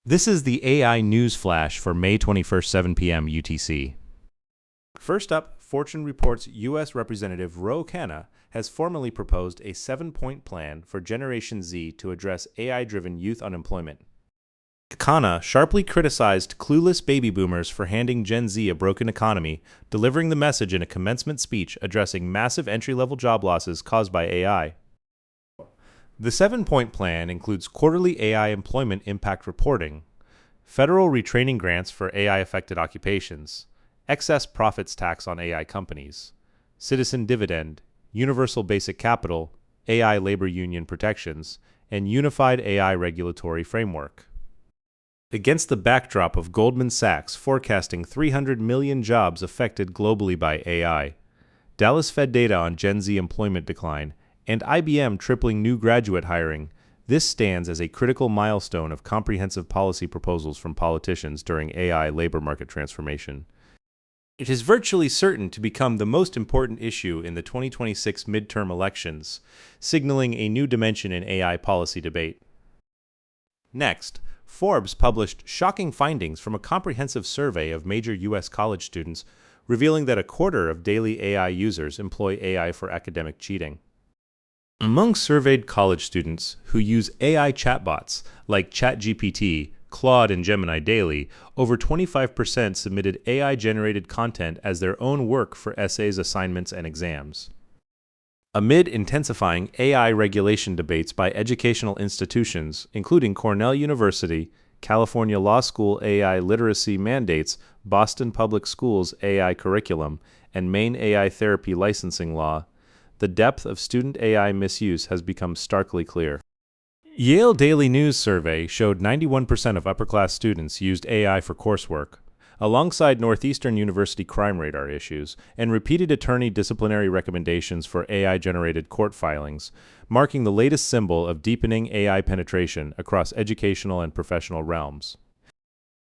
This is the AI news flash for May 21st, 7 p.m. UTC. First up, Fortune reports U.S. Representative Khanna has formally proposed a 7-point plan for Generation Z to address AI-driven youth unemployment. Khanna sharply criticized clueless baby boomers for handing Gen Z a broken economy, delivering the message in a commencement speech addressing massive entry-level job losses caused by AI. The 7-point plan includes quarterly AI employment impact reporting, federal retraining grants for AI-affected occupations, excess profits tax on AI companies, citizen dividend, universal basic capital, AI labor union protections, and unified AI regulatory framework. Against the backdrop of Goldman Sachs forecasting 300 million jobs affected globally by AI, Dallas Fed data on Gen Z employment decline, and IBM tripling new graduate hiring, this stands as a critical milestone of comprehensive policy proposals from politicians during AI labor market transformation. It is virtually certain to become the most important issue in the 2026 midterm elections, signaling a new dimension in AI policy debate. Next, Forbes published shocking findings from a comprehensive survey of major U.S. college students, revealing that a quarter of daily AI users employ AI for academic cheating. Among surveyed college students who use AI chatbots like ChatGPT, Claude, and Gemini daily, over 25% submitted AI-generated content as their own work for essays, assignments, and exams. Amid intensifying AI regulation debates by educational institutions, including Cornell University, California Law School AI literacy mandates, Boston Public Schools AI curriculum, and Maine AI therapy licensing law, the depth of student AI misuse has become starkly clear. Yale Daily News survey showed 91% of upper-class students used AI for coursework, alongside Northeastern University crime radar issues and repeated attorney disciplinary recommendations for AI-generated court filings, marking the latest symbol of deepening AI penetration across educational and professional realms.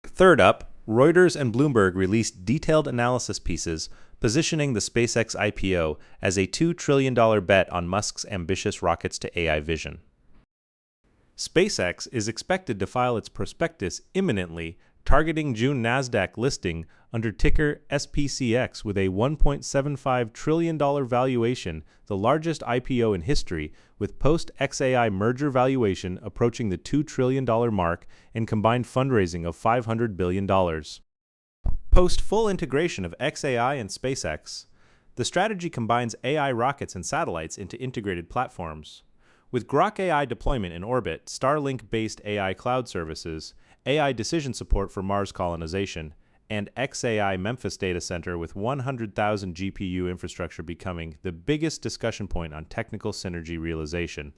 Third up, Reuters and Bloomberg released detailed analysis pieces positioning the SpaceX IPO as a $2 trillion bet on Musk's ambitious rockets to AI vision. SpaceX is expected to file its prospectus imminently, targeting June NASDAQ listing under ticker SPCX with a $1.75 trillion valuation, the largest IPO in history, with post-XAI merger valuation approaching the $2 trillion mark and combined fundraising of $500 billion. Post full integration of XAI and SpaceX, the strategy combines AI rockets and satellites into integrated platforms. With Grok AI deployment in orbit, Starlink-based AI cloud services, AI decision support for Mars colonization, and XAI Memphis data center with 100,000 GPU infrastructure becoming the biggest discussion point on technical synergy realization.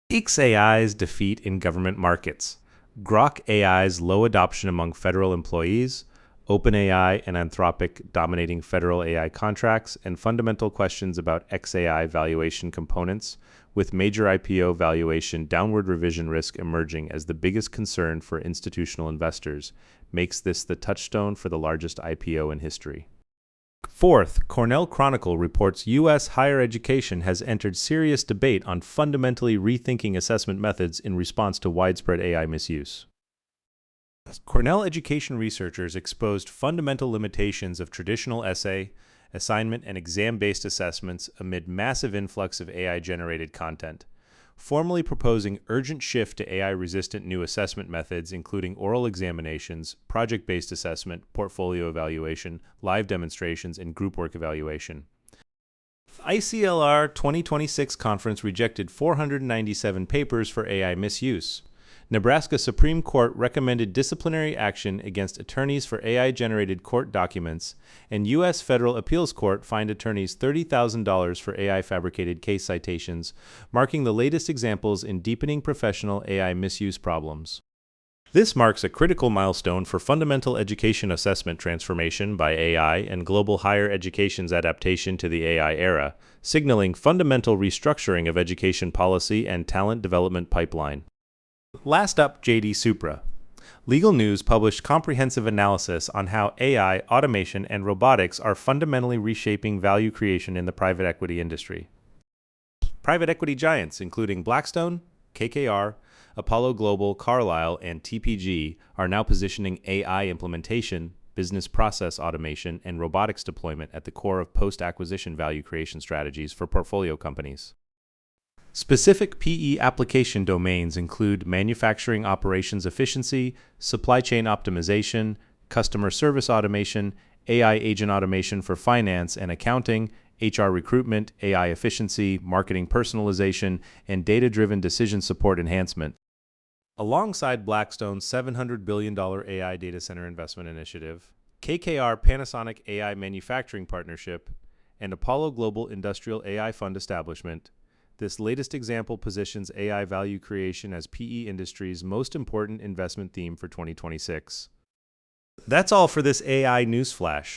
XAI's defeat in government markets, Grok AI's low adoption among federal employees, OpenAI and Anthropic dominating federal AI contracts, and fundamental questions about XAI valuation components, with major IPO valuation downward revision risk emerging as the biggest concern for institutional investors, makes this the touchstone for the largest IPO in history. Fourth, Cornell Chronicle reports U.S. higher education has entered serious debate on fundamentally rethinking assessment methods in response to widespread AI misuse. Cornell education researchers exposed fundamental limitations of traditional essay, assignment, and exam-based assessments amid massive influx of AI-generated content, formally proposing urgent shift to AI-resistant new assessment methods including oral examinations, project-based assessment, portfolio evaluation, live demonstrations, and group work evaluation. ICLR 2026 conference rejected 497 papers for AI misuse. Nebraska Supreme Court recommended disciplinary action against attorneys for AI-generated court documents, and U.S. Federal Appeals Court fined attorneys $30,000 for AI-fabricated case citations, marking the latest examples in deepening professional AI misuse problems. This marks a critical milestone for fundamental education assessment transformation by AI and global higher education's adaptation to the AI era, signaling fundamental restructuring of education policy and talent development pipeline. Last up, JD Supra. Legal News published comprehensive analysis on how AI, automation, and robotics are fundamentally reshaping value creation in the private equity industry. Private equity giants, including Blackstone, KKR, Apollo Global, Carlyle, and TPG are now positioning AI implementation, business process automation, and robotics deployment at the core of post-acquisition value creation strategies for portfolio companies. Specific PE application domains include manufacturing operations efficiency, supply chain optimization, customer service automation, AI agent automation for finance and accounting, HR recruitment, AI efficiency, marketing personalization, and data-driven decision support enhancement. Alongside Blackstone's $700 billion AI data center investment initiative, KKR Panasonic AI Manufacturing Partnership, and Apollo Global Industrial AI Fund establishment, this latest example positions AI value creation as PE industry's most important investment theme for 2026. That's all for this AI news flash.